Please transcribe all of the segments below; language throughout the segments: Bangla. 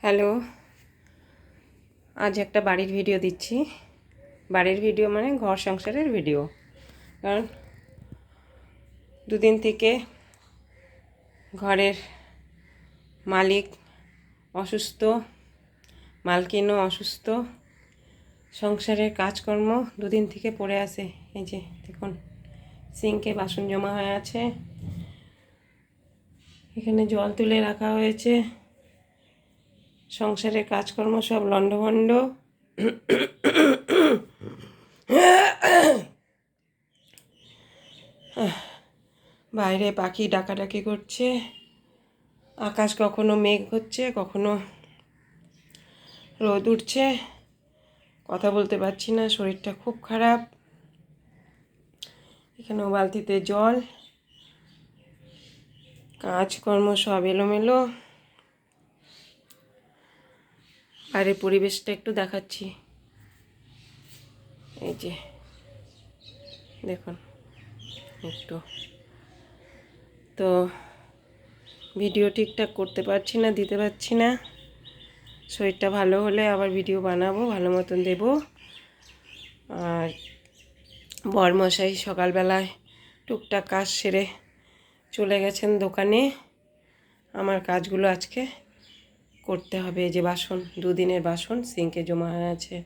হ্যালো, আজ একটা বাড়ির ভিডিও দিচ্ছি। বাড়ির ভিডিও মানে ঘর সংসারের ভিডিও। কারণ দুদিন থেকে ঘরের মালিক অসুস্থ, মালকিনও অসুস্থ, সংসারের কাজকর্ম দুদিন থেকে পড়ে আছে। এই যে দেখুন, সিঙ্কে বাসন জমা হয়ে আছে, এখানে জল তুলে রাখা হয়েছে, সংসারের কাজকর্ম সব লণ্ডভণ্ড। বাইরে পাখি ডাকাডাকি করছে, আকাশ কখনো মেঘ হচ্ছে, কখনো রোদ উঠছে। কথা বলতে পারছি না, শরীরটা খুব খারাপ। এখানেও বালতিতে জল, কাজকর্ম সব এলোমেলো। বাইরের পরিবেশটা একটু দেখাচ্ছি। এই যে দেখুন একটু, তো ভিডিও ঠিকঠাক করতে পারছি না, দিতে পারছি না। শরীরটা ভালো হলে আবার ভিডিও বানাবো, ভালো মতন দেবো। আর বরমশাই সকালবেলায় টুকটাক কাজ সেরে চলে গেছেন দোকানে। আমার কাজগুলো আজকে করতে হবে। এই যে বাসন, দুদিনের বাসন সিঙ্কে জমা হয়ে আছে।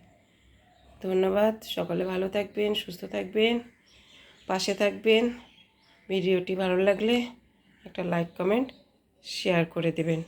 ধন্যবাদ, সকলে ভালো থাকবেন, সুস্থ থাকবেন, পাশে থাকবেন। ভিডিওটি ভালো লাগলে একটা লাইক, কমেন্ট, শেয়ার করে দেবেন।